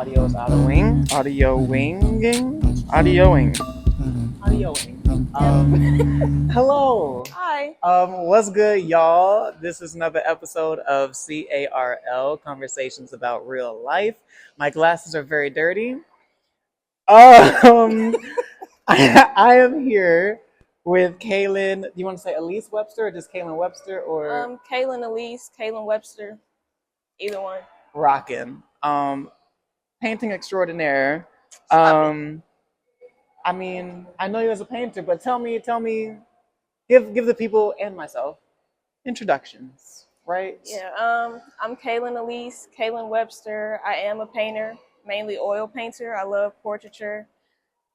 Audio is autoing. Audioing. Hello. Hi. What's good, y'all? This is another episode of C.A.R.L. Conversations about Real Life. My glasses are very dirty. I am here with Kaylyn. Do you want to say Elyse Webster or just Kaylyn Webster or Kaylyn Elyse, Kaylyn Webster, either one. rockin'? Painting extraordinaire. Stop it. I mean, I know you as a painter, but tell me, give the people and myself introductions, right? Yeah. I'm Kaylyn Elyse, Kaylyn Webster. I am a painter, mainly oil painter. I love portraiture.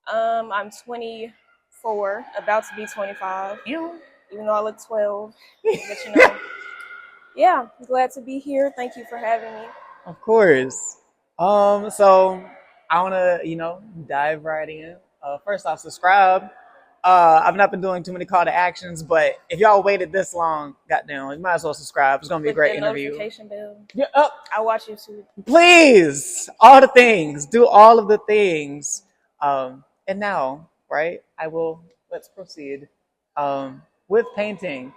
I'm 24, about to be 25, You. even though I look 12. But you know, yeah, I'm glad to be here. Thank you for having me. Of course. So I wanna, dive right in. First off, subscribe. I've not been doing too many call to actions, but if y'all waited this long, goddamn, you might as well subscribe. It's gonna be a great interview. Notification bell. Yeah, I watch YouTube. please, all the things, do all of the things. And now, right? Let's proceed. With painting.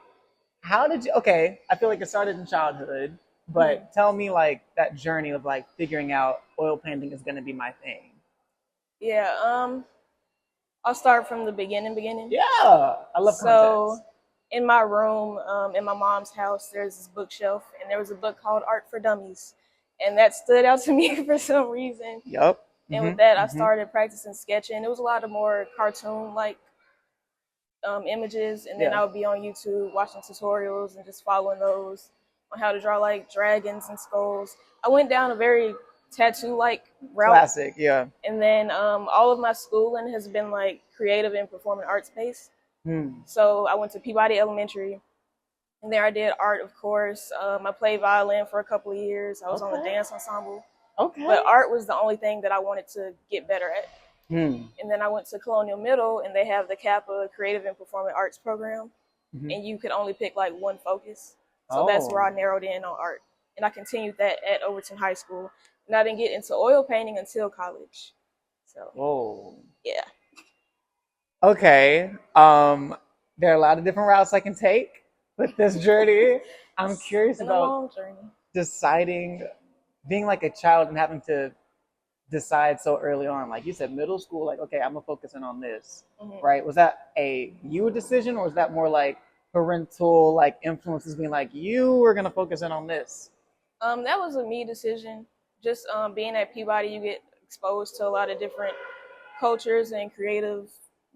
How did you? Okay, I feel like it started in childhood, but tell me like that journey of like figuring out oil painting is gonna be my thing. Yeah. I'll start from the beginning. Yeah, I love So, context. in my room, in my mom's house, there's this bookshelf, and there was a book called Art for Dummies, and that stood out to me for some reason. Yep. And with that, I started practicing sketching. It was a lot of more cartoon-like images, and then Yeah. I would be on YouTube watching tutorials and just following those on how to draw like dragons and skulls. I went down a very tattoo-like route. Classic. Yeah. And then all of my schooling has been like creative and performing arts based. So I went to Peabody Elementary, and there I did art, of course. I played violin for a couple of years. I was on the dance ensemble. Okay. But art was the only thing that I wanted to get better at. And then I went to Colonial Middle, and they have the Kappa Creative and Performing Arts program, and you could only pick like one focus. So that's where I narrowed in on art. And I continued that at Overton High School. And I didn't get into oil painting until college. So, Whoa. yeah. Okay. There are a lot of different routes I can take with this journey. I'm curious It's been a about long journey. deciding, being like a child and having to decide so early on. Like you said, middle school, like, okay, I'm gonna focus in on this, right? Was that a you decision, or was that more like parental like influences being like, you were gonna focus in on this? That was a me decision. Just being at Peabody, you get exposed to a lot of different cultures and creative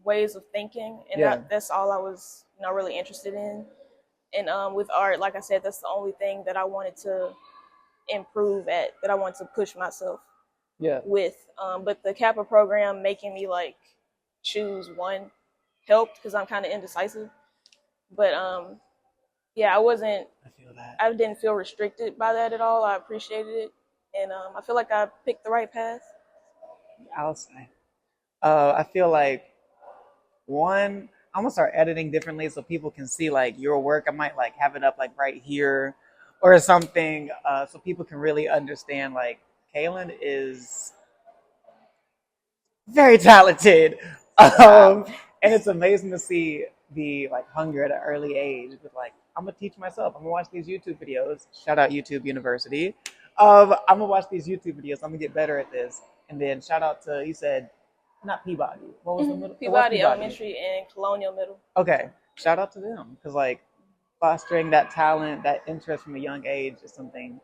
ways of thinking, and that's all I was, really interested in. And with art, like I said, that's the only thing that I wanted to improve at, that I wanted to push myself with. But the Kappa program making me like choose one helped, because I'm kind of indecisive. But yeah, I feel that. I didn't feel restricted by that at all. I appreciated it, and I feel like I picked the right path. I'll say. I feel like I'm gonna start editing differently so people can see like your work. I might like have it up like right here or something, so people can really understand like Kaylyn is very talented. And it's amazing to see the like hunger at an early age. But like, I'm gonna teach myself. I'm gonna watch these YouTube videos. Shout out YouTube University. I'm gonna watch these YouTube videos. I'm gonna get better at this. And then shout out to, you said, not Peabody. What was the middle? Peabody Elementary and Colonial Middle. Okay, shout out to them, because like fostering that talent, that interest from a young age is something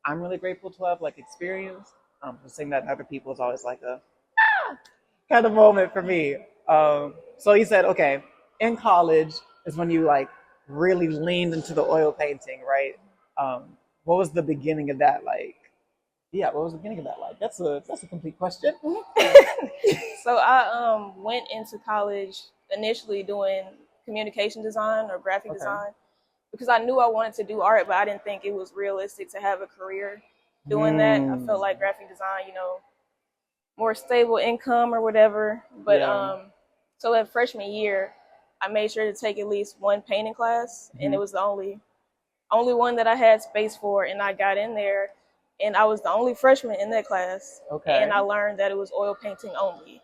I'm really grateful to have like experienced. Just seeing that in other people is always like a kind of moment for me. So you said, okay, in college is when you like really leaned into the oil painting, right? What was the beginning of that like? Yeah, what was the beginning of that like? That's a complete question. So I went into college initially doing communication design or graphic design, because I knew I wanted to do art, but I didn't think it was realistic to have a career doing that. I felt like graphic design, more stable income or whatever. But so that freshman year, I made sure to take at least one painting class, and it was the only one that I had space for, and I got in there. and I was the only freshman in that class. Okay. And I learned that it was oil painting only.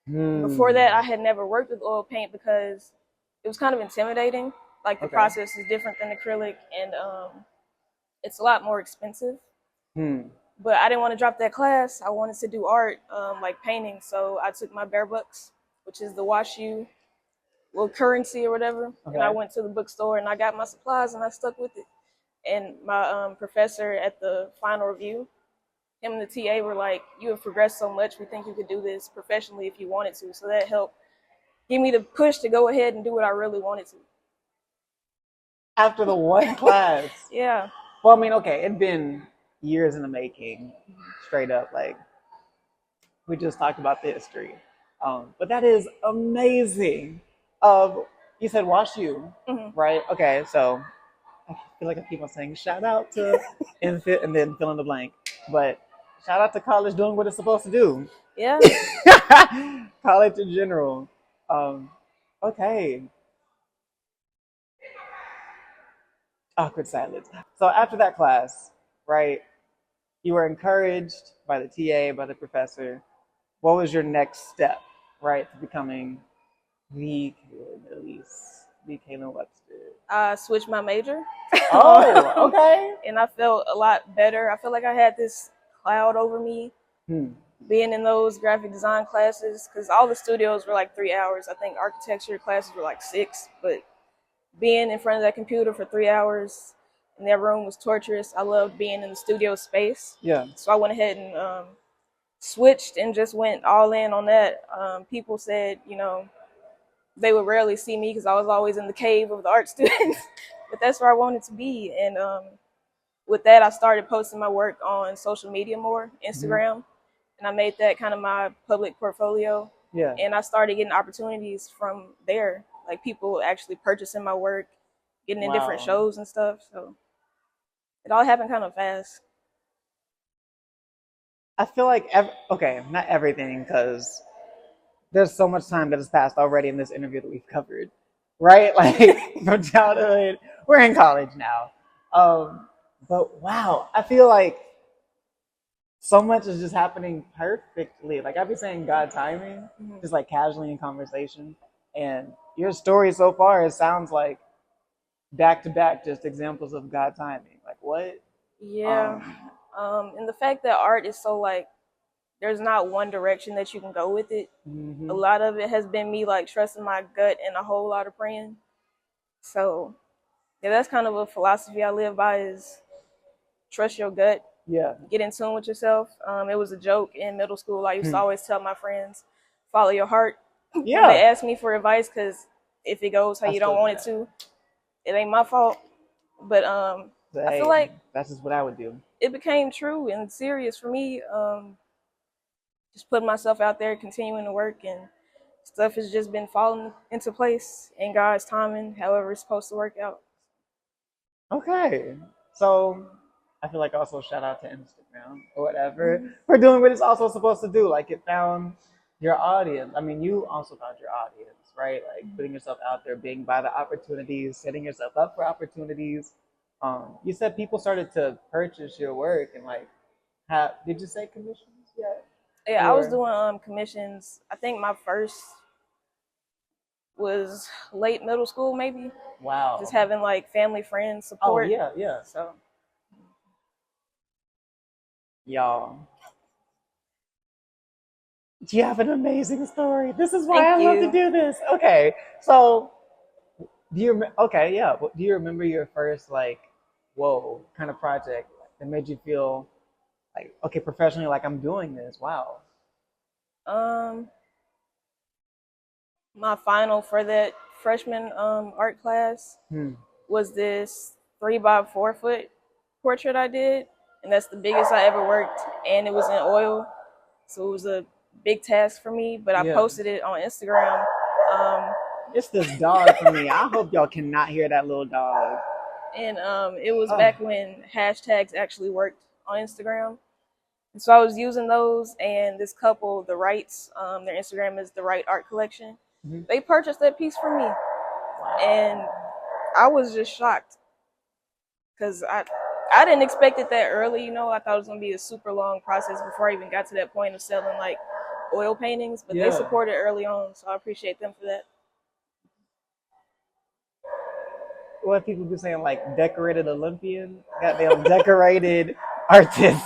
Before that, I had never worked with oil paint because it was kind of intimidating. Like the process is different than acrylic, and it's a lot more expensive. But I didn't want to drop that class. I wanted to do art, like painting. So I took my bare bucks, which is the wash you little currency or whatever. And I went to the bookstore and I got my supplies and I stuck with it. And my professor at the final review, him and the TA were like, you have progressed so much. We think you could do this professionally if you wanted to. So that helped give me the push to go ahead and do what I really wanted to. After the one class? Yeah. Well, I mean, okay, it'd been years in the making, straight up. Like, we just talked about the history. But that is amazing. You said wash you, right? Okay, so I feel like I keep on saying shout out to infant and then fill in the blank. But shout out to college doing what it's supposed to do. Yeah. College in general. Okay. Awkward silence. So after that class, right, you were encouraged by the TA, by the professor. What was your next step, right, to becoming the Kaylyn Elyse, the Kaylyn Webster? I switched my major. Oh, okay. And I felt a lot better. I felt like I had this cloud over me being in those graphic design classes, because all the studios were like 3 hours. I think architecture classes were like 6, but being in front of that computer for 3 hours in that room was torturous. I loved being in the studio space. Yeah. So I went ahead and switched and just went all in on that. People said, you know, they would rarely see me because I was always in the cave of the art students, but that's where I wanted to be. And with that, I started posting my work on social media more, Instagram, and I made that kind of my public portfolio. Yeah. And I started getting opportunities from there, like people actually purchasing my work, getting in different shows and stuff. So it all happened kind of fast. I feel like, okay, not everything, because there's so much time that has passed already in this interview that we've covered, right? Like from childhood, we're in college now. But wow, I feel like so much is just happening perfectly. Like I've been saying God timing, just like casually in conversation. And your story so far, it sounds like back to back, just examples of God timing. Like what? Yeah. And the fact that art is so like, there's not one direction that you can go with it. A lot of it has been me like trusting my gut and a whole lot of praying. So yeah, that's kind of a philosophy I live by, is trust your gut. Yeah. Get in tune with yourself. It was a joke in middle school. I used to always tell my friends, follow your heart. Yeah. They ask me for advice because if it goes how you don't want it to, it ain't my fault. But I feel like that's just what I would do. It became true and serious for me. Just putting myself out there, continuing to work, and stuff has just been falling into place in God's timing, however it's supposed to work out. Okay. So I feel like also shout out to Instagram or whatever for doing what it's also supposed to do. Like it found your audience. I mean, you also found your audience, right? Like putting yourself out there, being by the opportunities, setting yourself up for opportunities. You said people started to purchase your work and like did you say commissions yet? Yeah, I was doing commissions. I think my first was late middle school, maybe. Wow. Just having like family, friends support. Oh, yeah. So, y'all, you have an amazing story. This is why I love to do this. Okay, so do you remember your first like, whoa, kind of project that made you feel like, okay, professionally, like I'm doing this. Wow. My final for that freshman art class was this 3x4 foot portrait I did, and that's the biggest I ever worked, and it was in oil, so it was a big task for me. But I posted it on Instagram. It's this dog for me. I hope y'all cannot hear that little dog. And it was back when hashtags actually worked on Instagram. And so I was using those, and this couple, The Rights, their Instagram is The Right Art Collection. They purchased that piece for me. And I was just shocked because I didn't expect it that early, I thought it was going to be a super long process before I even got to that point of selling like oil paintings, but they supported early on, so I appreciate them for that. What people be saying, like decorated Olympian, goddamn decorated artist.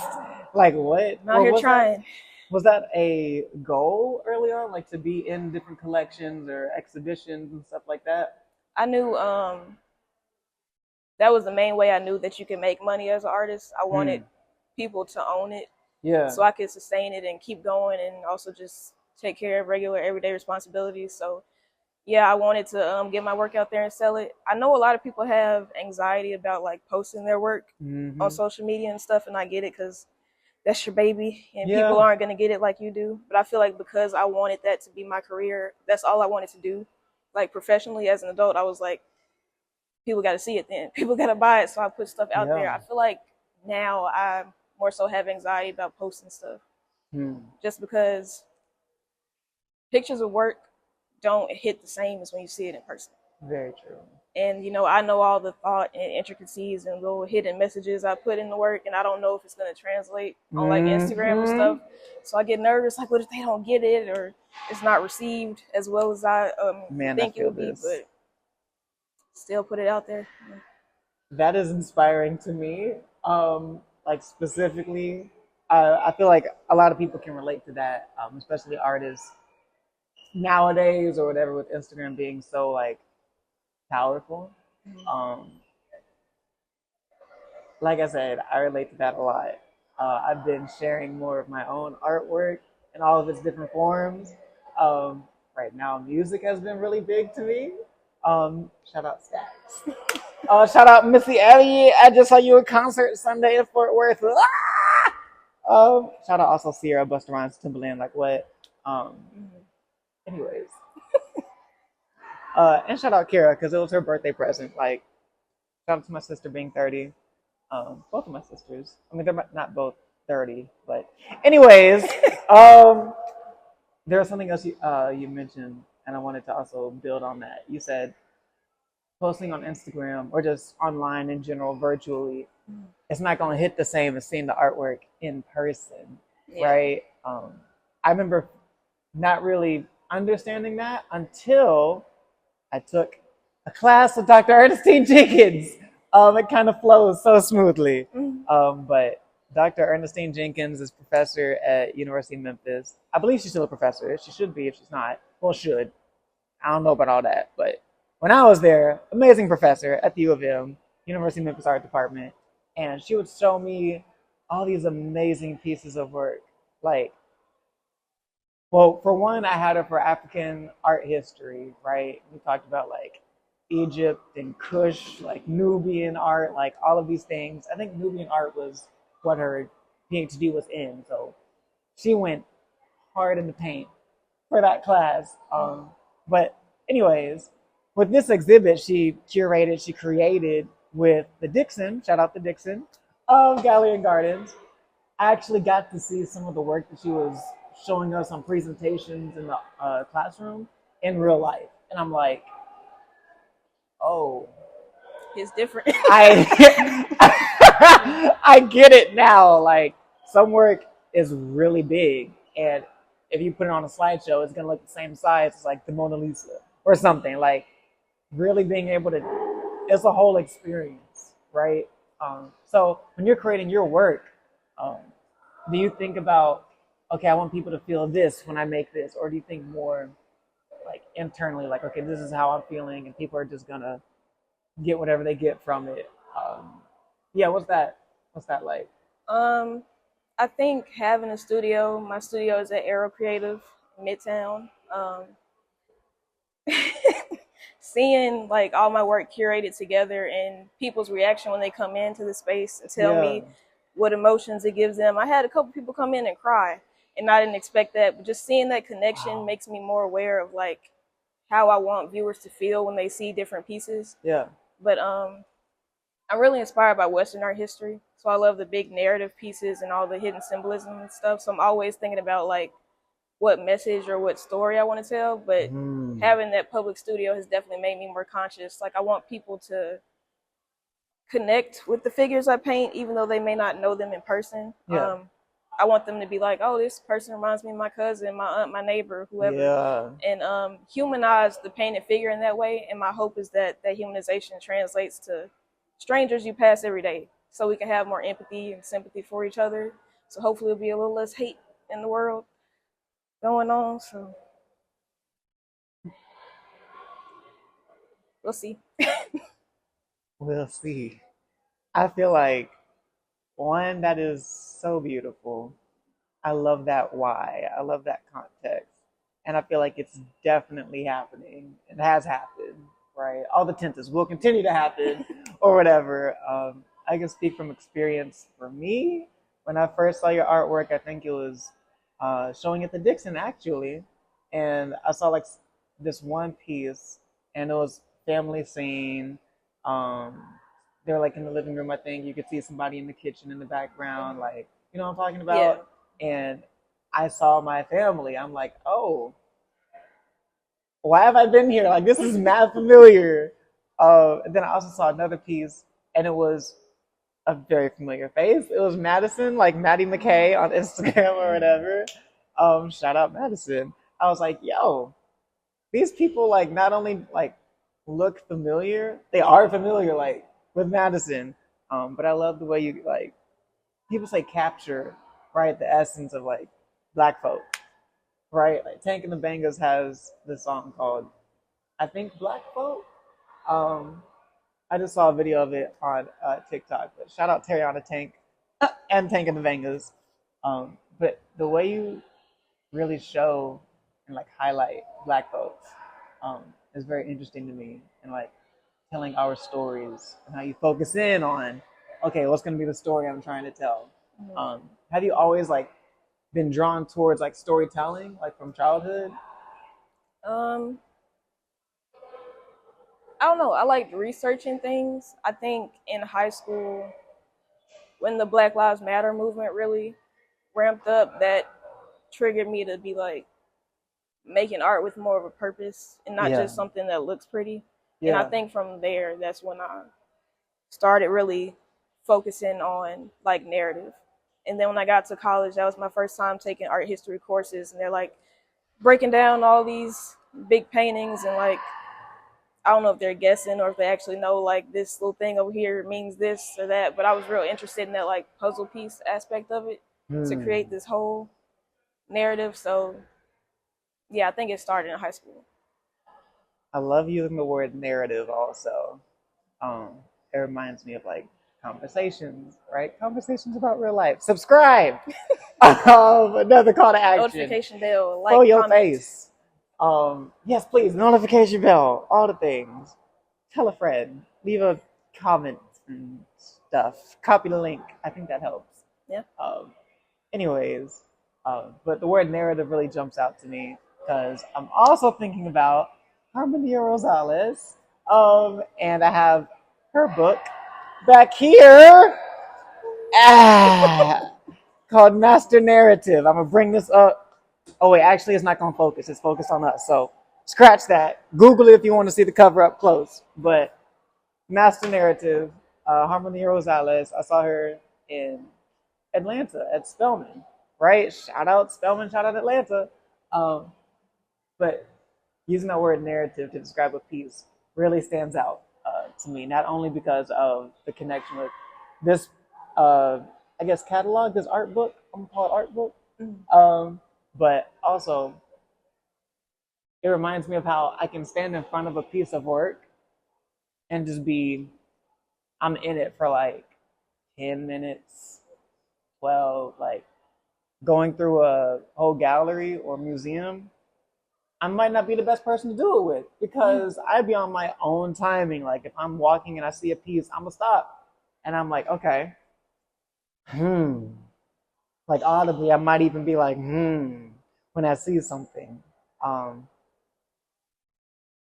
Like what? I'm out here trying. Was that a goal early on, like to be in different collections or exhibitions and stuff like that? I knew that was the main way I knew that you can make money as an artist. I wanted people to own it, so I could sustain it and keep going, and also just take care of regular everyday responsibilities. So yeah, I wanted to get my work out there and sell it. I know a lot of people have anxiety about like posting their work on social media and stuff, and I get it because that's your baby and people aren't going to get it like you do. But I feel like because I wanted that to be my career, that's all I wanted to do. Like professionally as an adult, I was like, people got to see it then. People got to buy it. So I put stuff out there. I feel like now I more so have anxiety about posting stuff just because pictures of work don't hit the same as when you see it in person. Very true. And, I know all the thought and intricacies and little hidden messages I put in the work, and I don't know if it's going to translate on like Instagram and stuff. So I get nervous, like, what if they don't get it or it's not received as well as I think it would be, but still put it out there. That is inspiring to me. Like specifically, I feel like a lot of people can relate to that, especially artists nowadays or whatever, with Instagram being so like powerful. Like I said, I relate to that a lot. I've been sharing more of my own artwork in all of its different forms. Right now, music has been really big to me. Shout out Stacks. Shout out Missy Elliott. I just saw you at concert Sunday in Fort Worth. Shout out also C.A.R.L, Busta Rhymes, Timberland. Like what? Anyways. And shout out Kara because it was her birthday present. Like, shout out to my sister being 30. Both of my sisters. I mean, they're not both 30, but anyways, there was something else you mentioned, and I wanted to also build on that. You said posting on Instagram or just online in general, virtually, it's not going to hit the same as seeing the artwork in person, right? I remember not really understanding that until I took a class with Dr. Ernestine Jenkins. It kind of flows so smoothly. But Dr. Ernestine Jenkins is professor at University of Memphis. I believe she's still a professor. She should be if she's not. Well, should. I don't know about all that. But when I was there, amazing professor at the U of M, University of Memphis Art Department. And she would show me all these amazing pieces of work. Like, well, for one, I had her for African art history, right? We talked about like Egypt and Kush, like Nubian art, like all of these things. I think Nubian art was what her PhD was in. So she went hard in the paint for that class. But anyways, with this exhibit, she created with the Dixon, shout out to Dixon, Gallery Gardens. I actually got to see some of the work that she was showing us on presentations in the classroom in real life. And I'm like, oh. It's different. I get it now. Like, some work is really big. And if you put it on a slideshow, it's going to look the same size as like the Mona Lisa or something. Like, really being able to, it's a whole experience, right? So when you're creating your work, do you think about, okay, I want people to feel this when I make this, or do you think more like internally, like, okay, this is how I'm feeling, and people are just gonna get whatever they get from it? What's that like? I think having a studio, my studio is at Arrow Creative Midtown. Seeing like all my work curated together and people's reaction when they come into the space and tell me what emotions it gives them. I had a couple people come in and cry, and I didn't expect that, but just seeing that connection makes me more aware of like how I want viewers to feel when they see different pieces. But I'm really inspired by Western art history, so I love the big narrative pieces and all the hidden symbolism and stuff. So I'm always thinking about like what message or what story I want to tell. But having that public studio has definitely made me more conscious. Like, I want people to connect with the figures I paint, even though they may not know them in person. Yeah. I want them to be like, oh, this person reminds me of my cousin, my aunt, my neighbor, whoever. Yeah. And humanize the painted figure in that way. And my hope is that that humanization translates to strangers you pass every day, so we can have more empathy and sympathy for each other. So hopefully it'll be a little less hate in the world going on. So we'll see. We'll see. I feel like one that is so beautiful. I love that why. I love that context. And I feel like it's definitely happening. It has happened, right? All the tenses will continue to happen or whatever. I can speak from experience for me. When I first saw your artwork, I think it was showing at the Dixon actually. And I saw like this one piece and it was family scene. They're like in the living room, I think. You could see somebody in the kitchen in the background, like, you know what I'm talking about? Yeah. And I saw my family. I'm like, oh, why have I been here? Like, this is mad familiar. And then I also saw another piece, and it was a very familiar face. It was Madison, like Maddie McKay on Instagram or whatever. Shout out Madison. I was like, yo, these people like not only like look familiar, they are familiar, like with Madison. But I love the way you like people say capture, right? The essence of like black folk, right? Like Tank and the Bangas has this song called I think Black Folk. I just saw a video of it on TikTok. But shout out Terriana Tank and Tank and the Bangas. But the way you really show and like highlight black folks is very interesting to me. And like telling our stories and how you focus in on, okay, what's going to be the story I'm trying to tell. Have you always like been drawn towards like storytelling, like from childhood? I don't know. I liked researching things. I think in high school, when the Black Lives Matter movement really ramped up, that triggered me to be like making art with more of a purpose and not just something that looks pretty. And I think from there, that's when I started really focusing on like narrative. And then when I got to college, that was my first time taking art history courses, and they're like breaking down all these big paintings and like, I don't know if they're guessing or if they actually know like this little thing over here means this or that, but I was real interested in that like puzzle piece aspect of it to create this whole narrative. So yeah, I think it started in high school. I love using the word narrative also. It reminds me of like conversations, right? Conversations about real life. Subscribe! Another call to action. Notification bell, like, oh, your comment. face. Yes, please, notification bell, all the things. Tell a friend, leave a comment and stuff. Copy the link. I think that helps. Yeah. Anyways, but the word narrative really jumps out to me because I'm also thinking about Harmony Rosales, and I have her book back here, called Master Narrative. I'm gonna bring this up. Oh wait, actually it's not gonna focus. It's focused on us. So scratch that. Google it if you want to see the cover up close. But Master Narrative, Harmony Rosales. I saw her in Atlanta at Spelman. Right? Shout out Spelman. Shout out Atlanta. But using that word narrative to describe a piece really stands out to me. Not only because of the connection with this, I guess, catalog, this art book. I'm gonna call it art book. But also, it reminds me of how I can stand in front of a piece of work and just be, I'm in it for like 10 minutes, 12, like going through a whole gallery or museum. I might not be the best person to do it with because I'd be on my own timing. Like if I'm walking and I see a piece, I'm gonna stop. And I'm like, okay, like audibly, I might even be like, when I see something.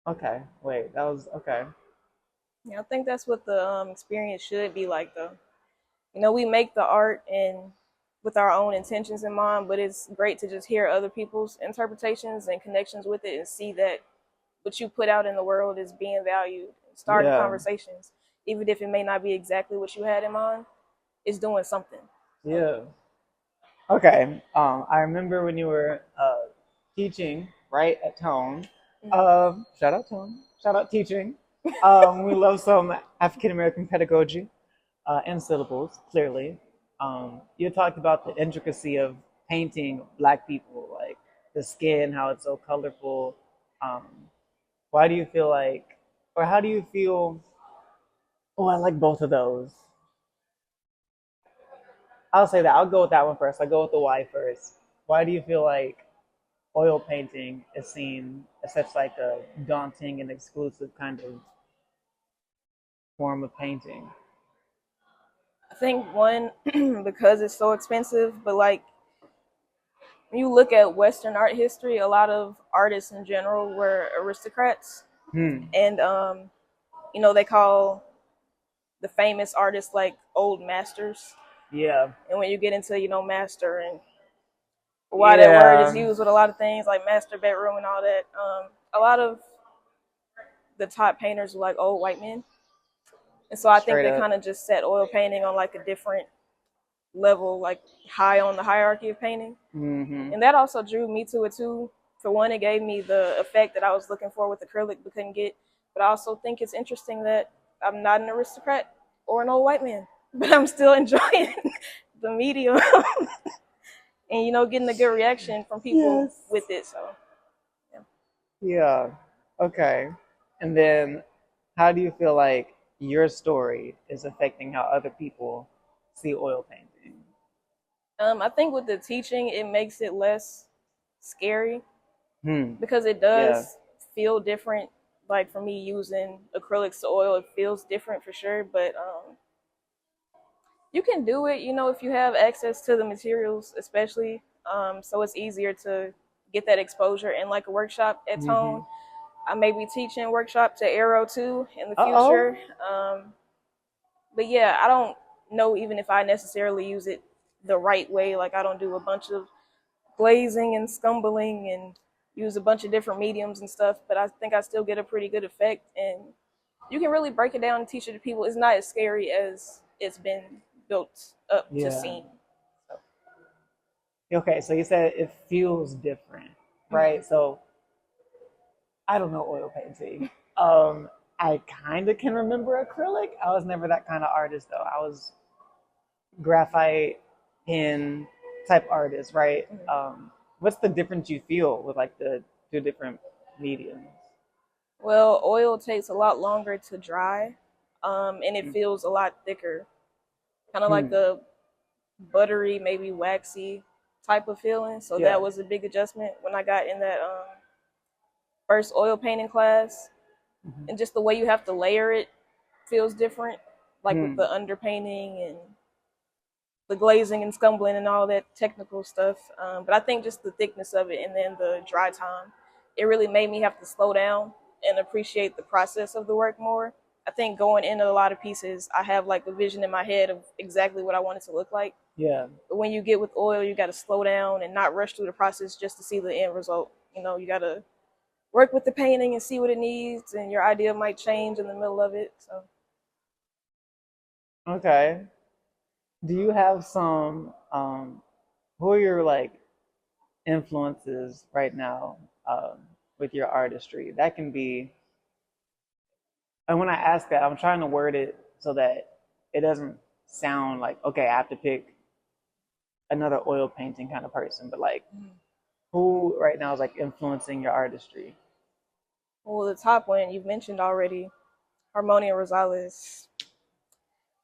Okay, wait, that was okay. Yeah, I think that's what the experience should be like, though. You know, we make the art and with our own intentions in mind, but it's great to just hear other people's interpretations and connections with it and see that what you put out in the world is being valued. Starting conversations. even if it may not be exactly what you had in mind, it's doing something. Yeah. Okay. I remember when you were teaching, right, at Tone. Shout out Tone. Shout out teaching. We love some African American pedagogy and syllables, clearly. You talked about the intricacy of painting Black people, like the skin, how it's so colorful. Um, why do you feel like, or how do you feel? Oh, I like both of those. I'll say that. I'll go with that one first. I'll go with the why first. Why do you feel like oil painting is seen as such like a daunting and exclusive kind of form of painting? I think one, because it's so expensive, but like when you look at Western art history, a lot of artists in general were aristocrats, and they call the famous artists like old masters. Yeah. And when you get into master and why that word is used with a lot of things like master bedroom and all that, a lot of the top painters were like old white men, and so I think they kind of just set oil painting on like a different level, like high on the hierarchy of painting. And that also drew me to it too. For one, it gave me the effect that I was looking for with acrylic but couldn't get. But I also think it's interesting that I'm not an aristocrat or an old white man, but I'm still enjoying the medium and getting a good reaction from people with it. So yeah. Okay. And then how do you feel like your story is affecting how other people see oil painting? I think with the teaching, it makes it less scary because it does feel different. Like for me using acrylics to oil, it feels different for sure. But you can do it, if you have access to the materials, especially. So it's easier to get that exposure in like a workshop at Tone. I may be teaching workshops at C.A.R.L too in the future. But yeah, I don't know even if I necessarily use it the right way. Like I don't do a bunch of glazing and scumbling and use a bunch of different mediums and stuff, but I think I still get a pretty good effect. And you can really break it down and teach it to people. It's not as scary as it's been built up to seem. Okay, so you said it feels different, right? So I don't know oil painting. I kind of can remember acrylic. I was never that kind of artist though. I was graphite pen type artist, right? What's the difference you feel with like the two different mediums? Well, oil takes a lot longer to dry, and it feels a lot thicker, kind of like the buttery, maybe waxy type of feeling. So that was a big adjustment when I got in that first oil painting class. And just the way you have to layer it feels different, like with the underpainting and the glazing and scumbling and all that technical stuff. But I think just the thickness of it and then the dry time, it really made me have to slow down and appreciate the process of the work more. I think going into a lot of pieces, I have like a vision in my head of exactly what I want it to look like. Yeah. But when you get with oil, you got to slow down and not rush through the process just to see the end result. You got to work with the painting and see what it needs, and your idea might change in the middle of it. So. Okay. Do you have some, who are your like influences right now with your artistry? That can be, and when I ask that, I'm trying to word it so that it doesn't sound like, okay, I have to pick another oil painting kind of person, but like, who right now is like influencing your artistry? Well, the top one you've mentioned already, Harmonia Rosales.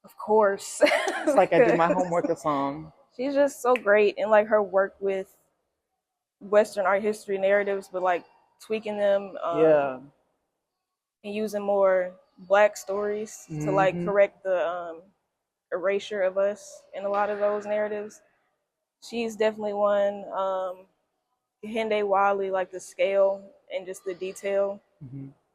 Of course. It's like I did my homework or something. She's just so great in like her work with Western art history narratives, but like tweaking them and using more Black stories to like correct the erasure of us in a lot of those narratives. She's definitely one. Hende Wiley, like the scale and just the detail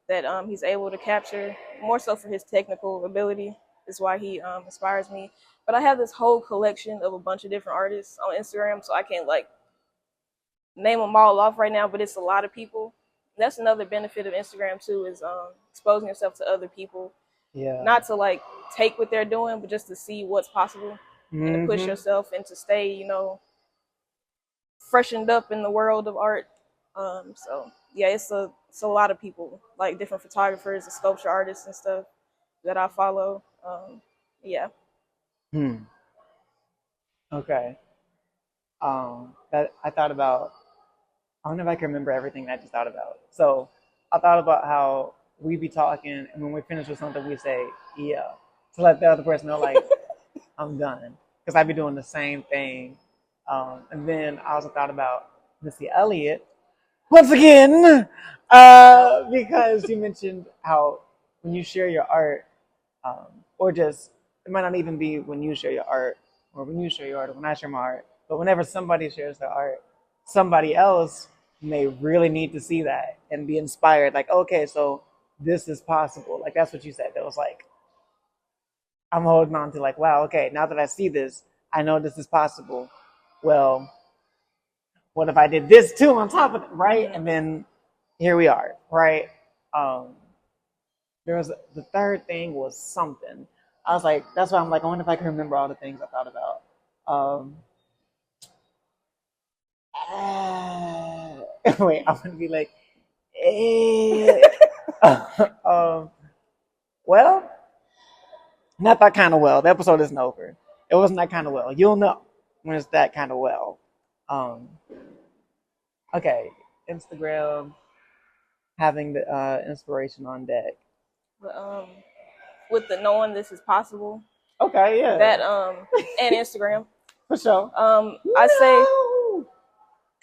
that he's able to capture, more so for his technical ability, is why he inspires me. But I have this whole collection of a bunch of different artists on Instagram, so I can't like name them all off right now, but it's a lot of people. And that's another benefit of Instagram too, is exposing yourself to other people Yeah. Not to like take what they're doing, but just to see what's possible and to push yourself and to stay, you know, freshened up in the world of art. So yeah, it's a lot of people, like different photographers and sculpture artists and stuff that I follow. Yeah. Okay. That I thought about. I don't know if I can remember everything that I just thought about. So I thought about how we be talking, and when we finish with something, we say yeah to let the other person know like I'm done, because I be doing the same thing. And then I also thought about Missy Elliott once again, because you mentioned how when you share your art, or just it might not even be when you share your art, or when you share your art, or when I share my art, but whenever somebody shares their art, somebody else may really need to see that and be inspired. Like, okay, so this is possible. Like that's what you said. That was like I'm holding on to like, wow, okay, now that I see this, I know this is possible. Well, what if I did this too on top of it, right? And then here we are, right? Um, there was the third thing was something. I was like, that's why I'm like, I wonder if I can remember all the things I thought about. Wait, I'm gonna be like, eh. Well, not that kind of well. The episode isn't over. It wasn't that kind of well. You'll know when it's that kind of well. Um, okay, Instagram having the inspiration on deck. But, with the knowing this is possible. Okay, yeah. That and Instagram. For sure. I say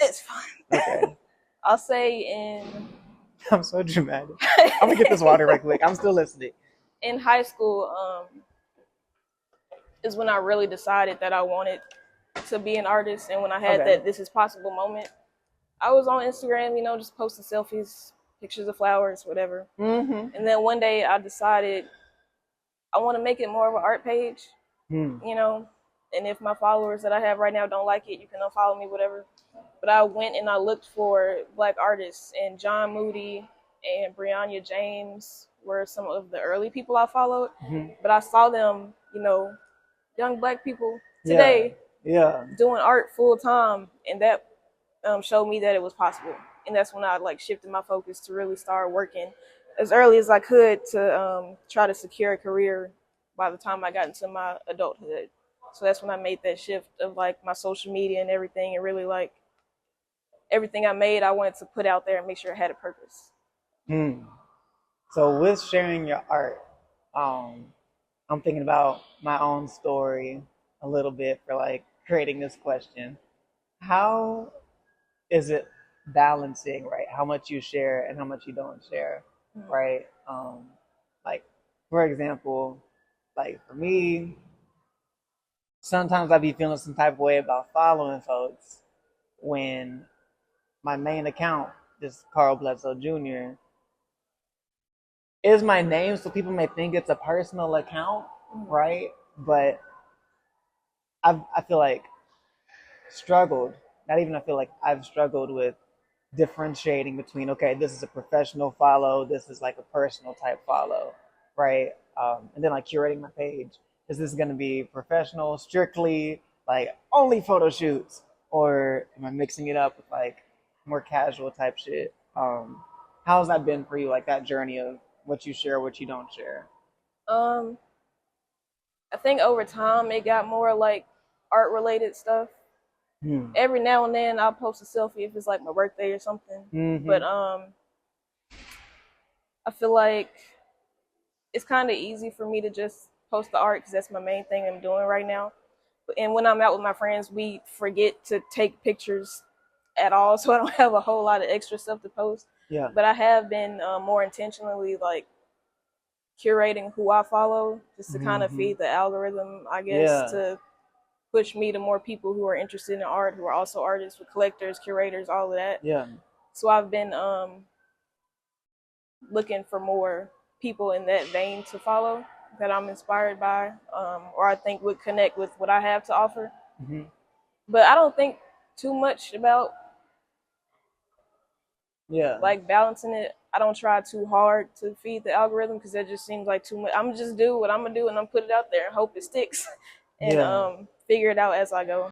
it's fine. Okay. I'll say in. I'm so dramatic. I'm gonna get this water right quick. I'm still listening. In high school, is when I really decided that I wanted to be an artist, and when I had that this is possible moment. I was on Instagram, you know, just posting selfies, pictures of flowers, whatever. And then one day I decided I want to make it more of an art page, you know, and if my followers that I have right now don't like it, you can unfollow me, whatever. But I went and I looked for Black artists, and John Moody and Brianna James were some of the early people I followed. But I saw them, you know, young Black people today doing art full time, and that showed me that it was possible. And that's when I like shifted my focus to really start working as early as I could to try to secure a career by the time I got into my adulthood. So that's when I made that shift of like my social media and everything, and really like everything I made, I wanted to put out there and make sure it had a purpose. So with sharing your art, I'm thinking about my own story a little bit for like creating this question. How is it balancing, right? How much you share and how much you don't share, right? Like, for example, like for me, sometimes I be feeling some type of way about following folks when my main account, this Carl Bledsoe Jr., is my name, so people may think it's a personal account, right? But I feel like I've struggled with differentiating between, okay, this is a professional follow, this is like a personal type follow, right? And then like curating my page. Is this going to be professional, strictly like only photo shoots, or am I mixing it up with like more casual type shit? How's that been for you, like that journey of what you share, what you don't share? I think over time it got more like art related stuff. Every now and then I'll post a selfie if it's like my birthday or something. But I feel like it's kind of easy for me to just post the art because that's my main thing I'm doing right now. And when I'm out with my friends, we forget to take pictures at all, so I don't have a whole lot of extra stuff to post. Yeah. But I have been more intentionally like curating who I follow, just to kind of feed the algorithm, I guess, to push me to more people who are interested in art, who are also artists, with collectors, curators, all of that. Yeah. So I've been looking for more people in that vein to follow that I'm inspired by, or I think would connect with what I have to offer. But I don't think too much about like balancing it I don't try too hard to feed the algorithm because that just seems like too much. I'm just do what I'm gonna do and I'm put it out there and hope it sticks and figure it out as I go.